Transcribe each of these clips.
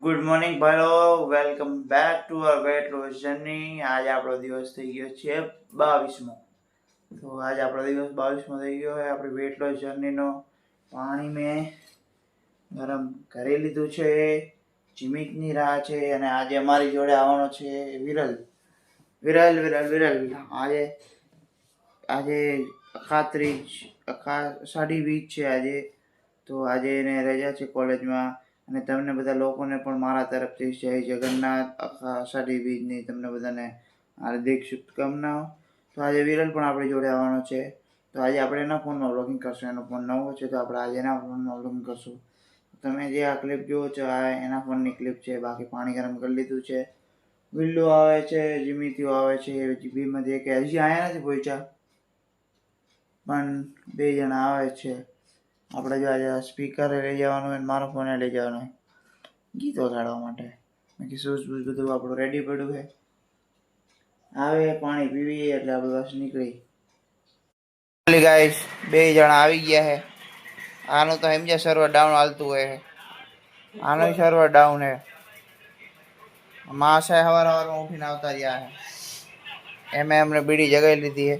Good morning ભાઈઓ, welcome back to our weight loss journey. આજે આપણો દિવસ થઈ ગયો છે 22મો. તો આજે આપણો દિવસ 22મો થઈ ગયો છે આપણી વેટ લોસ જર્નીનો. પાણી મેં ગરમ કરી લીધું છે, ચીમીકની રાહ છે. અને આજે અમારી જોડે આવવાનો છે વિરલ. વિરલ વિરલ વિરલ આજે આજે અષાઢી બીજ છે આજે. તો આજે એને રજા છે કોલેજમાં. અને તમને બધા લોકોને પણ મારા તરફથી જય જગન્નાથ અષાઢી બીજની તમને બધાને હાર્દિક શુભકામનાઓ. તો આજે વિરલ પણ આપણી જોડે આવવાનો છે. તો આજે આપણે એના ફોનમાં વ્લોગિંગ કરશું. એનો ફોન નવો છે તો આપણે આજે એના ફોનમાં વ્લોગિંગ કરશું. તમે જે આ ક્લિપ જુઓ છો આ એના ફોનની ક્લિપ છે. બાકી પાણી ગરમ કરી લીધું છે, વિલ્લુ આવે છે, જીમીતીઓ આવે છે. જીબીમાંથી કે હજી આવ્યા નથી પહોંચ્યા, પણ 2 જણા આવે છે. આપણે જો આજે સ્પીકરે લઈ જવાનું હોય, મારો ફોને લઈ જવાનો હોય ગીતો ગાળવા માટે. બાકી શૂઝ બૂઝ બધું આપણું રેડી પડ્યું છે. આવે પાણી પીવી એટલે આપણે બસ નીકળી. ગાઈસ 2 જણા આવી ગયા છે. આનું તો સમજ્યા સર્વર ડાઉન હાલતું હોય છે. આનું સર્વર ડાઉન છે. માસે સવારમાં ઉઠીને આવતા રહ્યા છે. એમે અમને બીડી જગાઈ લીધી છે.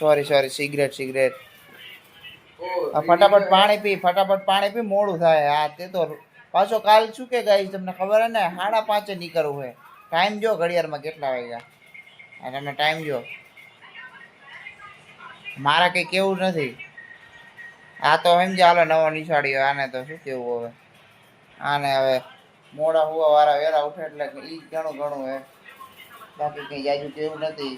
સોરી સિગરેટ ફટાફટ પાણી પી મોડું થાય. હા તે તો પાછો કાલ શું કે ગાઈસ તમને ખબર હે ને 5:30 નીકળવું છે. ટાઈમ જો ઘડિયાળમાં કેટલા વાગ્યા. અને તમે ટાઈમ જો. મારા કઈ કેવું નથી. આ તો સમજે હાલો નવો નિશાળ્યો. આને તો શું કેવું હવે. આને હવે મોડા હુવા વાળા વેલા ઉઠે એટલે ઈ ઘણું હે. બાકી કઈ જાજુ કેવું નથી.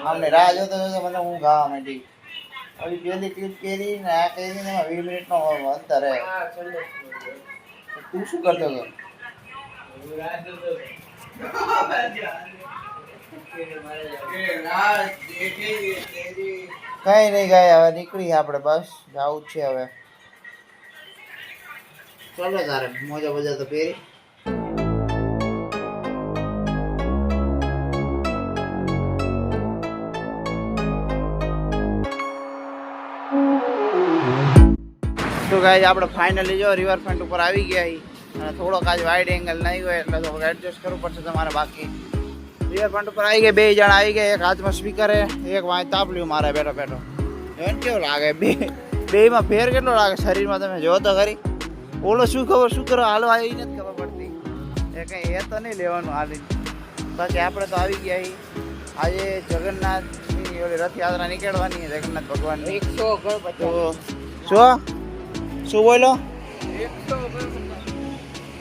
અમને રાહ જોતો મને હું ગાવા માંડી. હવે પેલી ક્લિપ કરી ને આ કરી ને 20 મિનિટનો અંતર હે. તું શું કરતો હતો? કઈ નહીં ગાય. હવે નીકળી આપણે બસ જવું જ છે હવે. ચાલો તારે મોજા બોજા તો પહેરી. તો ગાઈસ આપણે ફાઇનલી જો રિવરફ્રન્ટ ઉપર આવી ગયા છીએ. અને થોડોક આજ વાઇડ એંગલ નહીં હોય એટલે થોડુંક એડજસ્ટ કરવું પડશે તમારે. બાકી રિવરફ્રન્ટ ઉપર આવી ગયા. 2 જણા આવી ગયા. એક હાથમાં સ્પીકર હે, એક વાંચ તાપલ્યું મારે બેઠો. એમ કેવું લાગે? બેમાં ફેર કેટલો લાગે શરીરમાં તમે જો તો ખરી. ઓલો શું ખબર શું કરો હાલવા એ નથી ખબર પડતી. એ કંઈ એ તો નહીં લેવાનું હાલી. બાકી આપણે તો આવી ગયા છીએ. આજે જગન્નાથની ઓલી રથયાત્રા નીકળવાની છે. જગન્નાથ ભગવાનની 149 શું બોલો?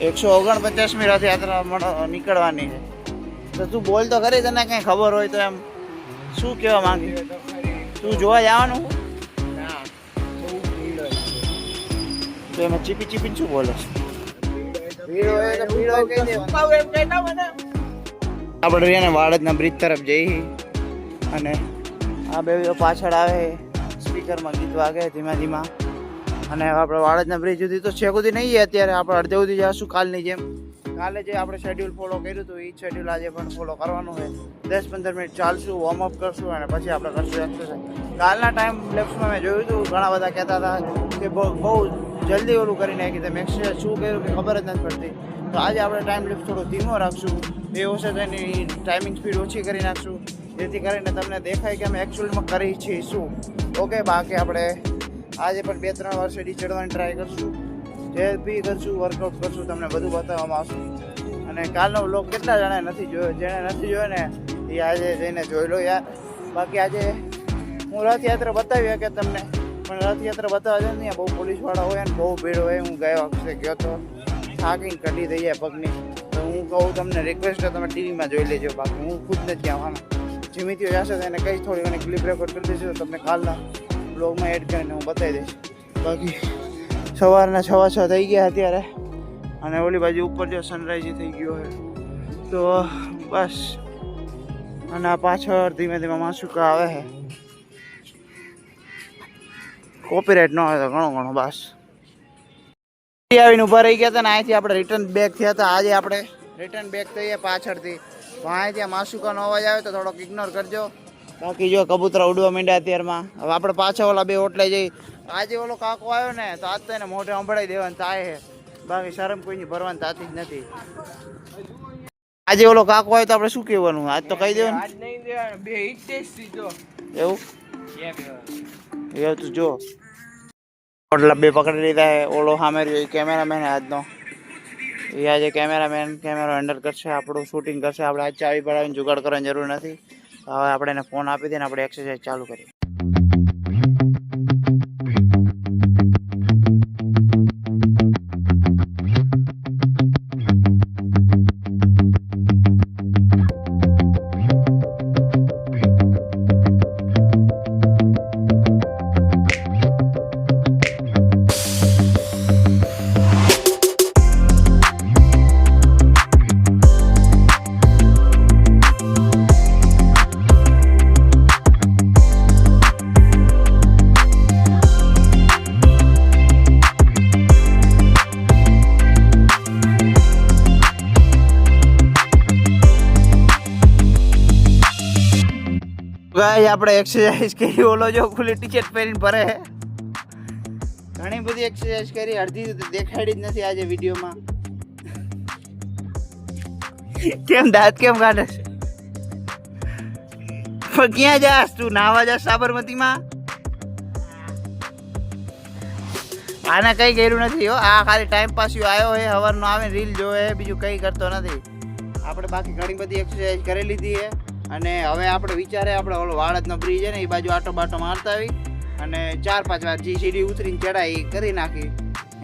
149મી રથયાત્રા નીકળવાની છે. તો તું બોલ તો ખરી. તને કઈ ખબર હોય તો એમ શું કહેવા માંગી? તું જોવા જવાનું? તો એમાં ચીપી શું બોલે? આપણે એને વાડજના બ્રિજ તરફ જઈએ. અને આ બે પાછળ આવે સ્પીકરમાં ગીત વાગે ધીમા. અને આપણે વાડજના બ્રિજ સુધી તો છે સુધી નહીં અત્યારે. આપણે અડધે સુધી જઈશું કાલની જેમ. કાલે જે આપણે શેડ્યુલ ફોલો કર્યું હતું એ જ શેડ્યુલ આજે પણ ફોલો કરવાનું છે. 10-15 મિનિટ ચાલશું, વોર્મઅપ કરશું અને પછી આપણે કરશું એક્સરસાઇઝ. કાલના ટાઈમ લેપ્સમાં મેં જોયું હતું ઘણા બધા કહેતા હતા કે બહુ જલ્દી ઓલું કરી નાખી. તમે એક્સરસાઇઝ શું કર્યું કે ખબર જ નથી પડતી. તો આજે આપણે ટાઈમ લેપ્સ થોડો ધીમો રાખશું. એ વખતે તેની ટાઈમિંગ સ્પીડ ઓછી કરી નાખશું, જેથી કરીને તમને દેખાય કે અમે એકચ્યુઅલમાં કરી છીએ શું. ઓકે, બાકી આપણે આજે પણ 2-3 વાર સીડી ચડવાની ટ્રાય કરશું. જે બી કરશું વર્કઆઉટ કરશું તમને બધું બતાવવામાં આવશું. અને કાલનો વ્લોગ કેટલા જણાએ નથી જોયો? જેણે નથી જોયો ને એ આજે જઈને જોઈ લો યાર. બાકી આજે હું રથયાત્રા બતાવી કે તમને, પણ રથયાત્રા બતાવવા જાય ને બહુ પોલીસવાળા હોય ને બહુ ભીડ હોય. હું ગયા વખતે ગયો તો થાકીને કઢી થઈ જાય પગની. તો હું કહું તમને રિક્વેસ્ટ તમે ટીવીમાં જોઈ લેજો. બાકી હું ખુદ નથી આવવાનો. જીમીતીઓ જશે તો એને કંઈ થોડી ઘણી ક્લિપ રેકોર્ડ કરી દઈશું તો તમને કાલના બ્લોગમાં એડ કરીને હું બતાવી દઈશ. બાકી સવારના 6:06 થઈ ગયા અત્યારે. અને ઓલી બાજુ ઉપર જો સનરાઈઝ થઈ ગયો છે. તો બસ. અને આ પાછળ ધીમે માસુકા આવે છે. કોપીરાઇટ ન હોય તો ઘણો બસ. આવીને ઊભા રહી ગયા હતા ને અહીંથી આપણે રિટર્ન બેક થયા હતા. આજે આપણે રિટર્ન બેક થઈએ પાછળથી. અહીં ત્યાં માસુકાનો અવાજ આવે તો થોડોક ઇગ્નોર કરજો. બાકી જો કબૂતરા ઉડવા માંડ્યા અત્યારમાં. હવે આપણે પાછા ઓલા 2 ઓટલે જઈ. આજે ઓલો કાકો આવ્યો ને તો આજ તો એને મોઢે સંભળાઈ દેવાનું થાય છે. બાકી શરમ કોઈની ભરવાની થતી જ નથી. આજે ઓલો કાકો હોય તો આપણે શું કહેવાનું? આજ તો કહી દેવાનું. એવું એવું તો જો ઓટલા બે પકડી લીધા હે. ઓલો સામે રહ્યો કેમેરામેન આજનો. એ આજે કેમેરામેન કેમેરો હેન્ડલ કરશે, આપણું શૂટિંગ કરશે. આપણે આજ ચાવી પડાવીને જુગાડ કરવાની જરૂર નથી. હવે આપણે એને ફોન આપી દઈએ ને આપણે એક્સરસાઇઝ ચાલુ કરીએ. ગાઈસ આપણે એક્સરસાઇઝ કરી. ઓલો જો ખુલ્લી ટી-શર્ટ પહેરીને ભરે છે. ઘણી બધી એક્સરસાઇઝ કરી, અડધી તો દેખાડી જ નથી આજે વિડીયોમાં. કેમ દાંત કેમ કાઢે છે? પણ ક્યાં જાસ તું? નાવા જાસ સાબરમતીમાં? આને કઈ કર્યું નથી હો. આ ખાલી ટાઈમ પાસ આવ્યો હે, હવારનો આવે રીલ જોવે, બીજું કઈ કરતો નથી. આપણે બાકી ઘણી બધી એક્સરસાઇઝ કરી લીધી છે. અને હવે આપણે વિચારે આપણે ઓલો વાળદનો બ્રિજ છે ને એ બાજુ આટો બાટો મારતા આવી અને 4-5 વાર જે સીડી ઉતરીને ચડાય એ કરી નાખી.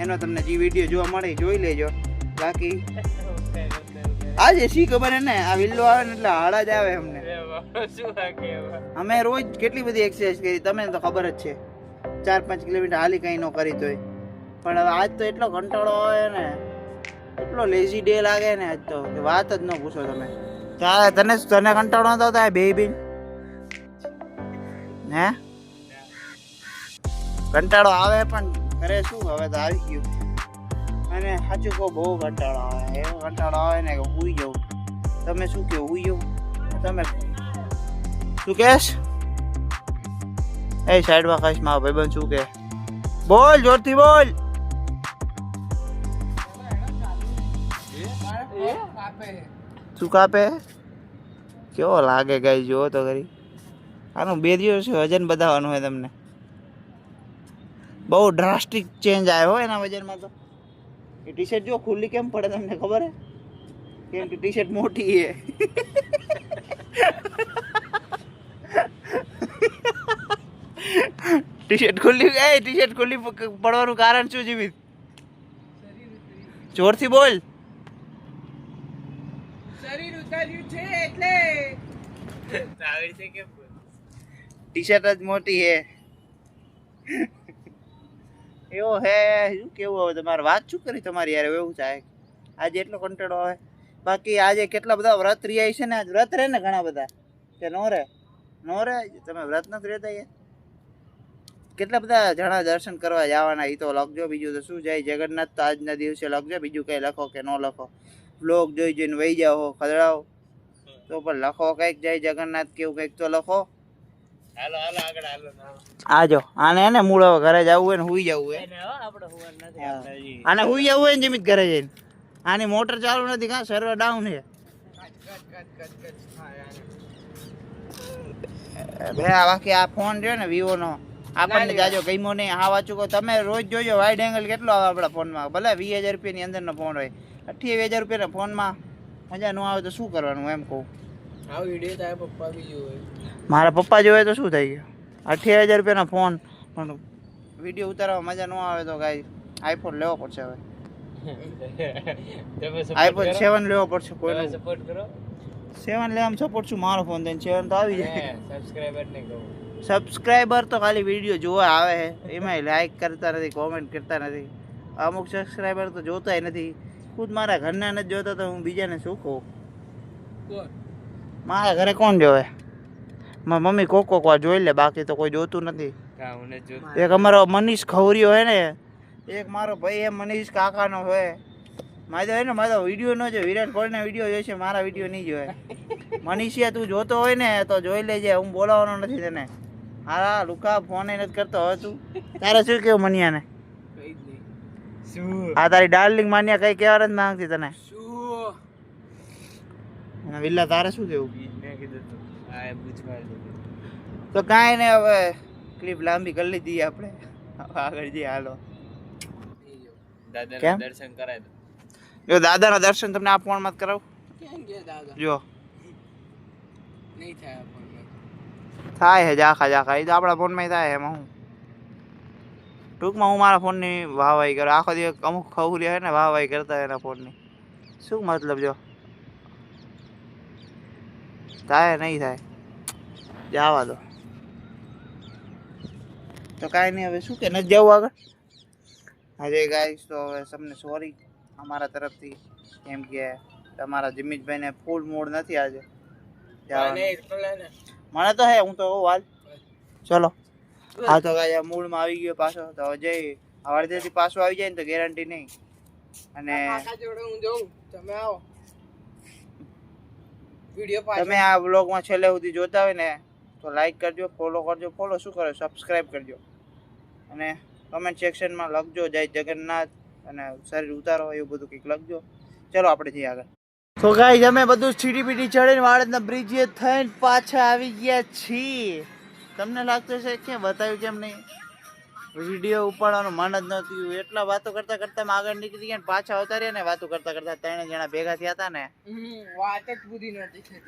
એનો તમને જે વિડીયો જોવા મળે જોઈ લેજો. બાકી આજે શી ખબર ને, આ વિલ્લો આવે ને એટલે હાડા જ આવે અમને. અમે રોજ કેટલી બધી એક્સરસાઇઝ કરી, તમને તો ખબર જ છે. 4-5 કિલોમીટર હાલી કંઈ ન કરી તોય. પણ હવે આજ તો એટલો કંટાળો આવે ને, એટલો લેઝી ડે લાગે ને આજ તો કે વાત જ ન પૂછો તમે. તને કંટાળો નતો થાય બે બીન? હે કંટાળો આવે પણ કરે શું, હવે તો આવી ગયું. અને સાચું કહું બહુ કંટાળો આવે. એવો કંટાળો આવે ને કે હુઈ જવું. તમે શું કહો? હુઈ જવું? તમે શું કહેશ? એ સાઈડમાં કહીશ મારો ભાઈબંધ શું કે? બોલ, જોરથી બોલ. શું કાપે? કેવો લાગે ગાઈ? જુઓ તો ખરી. આનું 2 દિવસ વજન બતાવવાનું હોય તમને. બહુ ડ્રાસ્ટિક ચેન્જ આવ્યો હોય એના વજનમાં. તો એ ટી શર્ટ જો ખુલ્લી કેમ પડે તમને ખબર હે? કેમ કે ટી શર્ટ મોટી છે. ટી શર્ટ ખુલ્લી પડવાનું કારણ શું જીવિત? જોરથી બોલ. ટી શર્ટ જ મોટી હે. એવો હે શું કેવું? હવે તમારે વાત શું કરી તમારી યાર? એવું થાય આજે એટલો કંટાળો આવે. બાકી આજે કેટલા બધા વ્રત રહ્યા છે ને. આજ વ્રત રહે ને ઘણા બધા કે નો રે? તમે વ્રત નથી રહેતા યાર? કેટલા બધા જણા દર્શન કરવા જવાના એ તો લખજો. બીજું તો શું જાય, જગન્નાથ તો આજના દિવસે લખજો. બીજું કઈ લખો કે ન લખો, બ્લોગ જોઈ જોઈને વહી જાઓ ખદડાવો તો પણ લખો કંઈક, જય જગન્નાથ કેવું કંઈક તો લખો. આજો આને ને મૂળ હવે ઘરે જવું હોય ને હુઈ જવું હોય. આને હુઈ જવું હોય ને જમીત ઘરે જઈને. આની મોટર ચાલુ નથી, કાં સર્વર ડાઉન છે. બાકી આ ફોન રહ્યો ને વિવો નો, આપણને જાજો ગમ્યો નહીં. હા વાંચું કહો તમે રોજ જોજો વાઇડ એંગલ કેટલો આવે આપણા ફોનમાં. ભલે 20,000 રૂપિયાની અંદરનો ફોન હોય, 28,000 રૂપિયાના ફોનમાં મજા ન આવે તો શું કરવાનું એમ કહું. મારા પપ્પા જોવે તો શું થઈ ગયું? 28,000 રૂપિયાનો ફોન પણ વિડીયો ઉતારવા મજા ન આવે તો કાંઈ આઈફોન લેવો પડશે. હવે આઈફોન 7 લેવો પડશે. કોઈ સપોર્ટ કરો. 7 લેવામાં સપોર્ટ છું, મારો ફોન થઈને 7 તો આવી જાય. સબસ્ક્રાઈબર તો ખાલી વિડીયો જોવા આવે છે, એમાંય લાઈક કરતા નથી, કોમેન્ટ કરતા નથી. અમુક સબસ્ક્રાઈબર તો જોતાય નથી. ખુદ મારા ઘરના નથી જોતા તો હું બીજાને શું કહું? મારા ઘરે કોણ જોવે? મારી મમ્મી કોક વાર જોઈ લે, બાકી તો કોઈ જોતું નથી. એક અમારો મનીષ ખવરીયો હોય ને, એક મારો ભાઈ એમ મનીષ કાકાનો હોય. મારો વિડીયો ન જોયો, વિરાટ કોહલીના વિડીયો જોઈ છે, મારા વિડીયો નહીં જોવે. મનીષિયા તું જોતો હોય ને તો જોઈ લેજે, હું બોલાવવાનો નથી તને. હા લુકા ફોન નથી કરતો. હવે તું તારે શું કેવું મનિયાને? શું આ તારી ડાર્લિંગ માન્યા કઈ કહેવા જ માંગતી તને. શું અને વિલ્લા તારે શું કેવું? મેં કીધું તું આ પૂછવા તો કાંઈ નહીં, હવે ક્લિપ લાંબી કરી લીધી આપણે. હવે આગળ જઈએ, હાલો. દાદાના કેમ? દર્શન કરાય દો. જો દાદાના દર્શન તમને આ ફોનમાં જ કરાવું. ક્યાં ગયા દાદા? જો નહીં થાય આપણને. થાય છે જાખા જાખા, એ તો આપણા ફોનમાં થાય. એમાં હું ટૂંકમાં હું મારા ફોનની વાહવાઈ કરું આખો દિવસ. અમુક ખવરી હોય ને વાહવાઈ કરતા હોય એના ફોનની. શું મતલબ? જો થાય નહીં થાય, જવા દો. તો કાંઈ નહીં, હવે શું કે નથી જવું આગળ. આજે ગાઈસ તો હવે તમને સોરી અમારા તરફથી, કેમ કે તમારા જિમીશભાઈને ફૂલ મૂડ નથી આજે જવાનું. મને તો હે, હું તો હાલ ચલો. હા તો ગાય મૂડમાં આવી ગયો પાછો, તો હવે જઈ અડધેથી પાછો આવી જાય ને તો ગેરંટી નહીં. અને તમે આ બ્લોગમાં છેલ્લે સુધી જોતા હોય ને તો લાઈક કરજો, ફોલો કરજો. ફોલો શું કરો, સબસ્ક્રાઈબ કરજો. અને કમેન્ટ સેક્શનમાં લખજો જય જગન્નાથ અને શરીર ઉતારો, એવું બધું કંઈક લખજો. ચલો આપણે જઈએ આગળ. તો ગાઈસ અમે બધું સીડી પીડી ચડીને વાળદના બ્રિજે થઈને પાછા આવી ગયા છીએ. તમને લાગતું હશે કે બતાવ્યું કેમ નહીં? વિડીયો ઉપાડવાનું મન જ નહોતું. એટલા વાતો કરતા કરતા આગળ નીકળી ગયા ને પાછા આવતા રહ્યા ને. વાતો કરતા કરતા 3 જણા ભેગા થયા હતા ને, વાત જ પૂરી નહોતી થતી.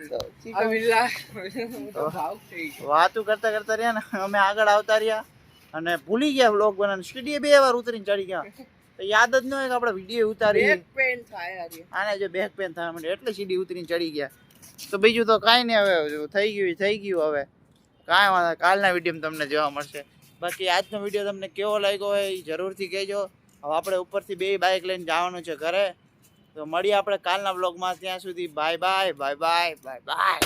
વાતો કરતા કરતા રહ્યા ને અમે આગળ આવતા રહ્યા અને ભૂલી ગયા વ્લોગ બનાવવાનું. સીડીએ 2 વાર ઉતરીને ચડી ગયા, તો યાદ જ ન હોય કે આપણે વિડીયો ઉતારી. આને જો બેક પેન થવા માંડે એટલે સીડી ઉતરીને ચડી ગયા. તો બીજું તો કાંઈ નહીં, હવે થઈ ગયું. હવે કાંઈ વાંધો, કાલના વિડીયોમાં તમને જોવા મળશે. બાકી આજનો વિડીયો તમને કેવો લાગ્યો હોય એ જરૂરથી કહેજો. હવે આપણે ઉપરથી 2 બાઇક લઈને જવાનું છે ઘરે. તો મળીએ આપણે કાલના વ્લોગમાં. ત્યાં સુધી bye bye bye bye bye bye.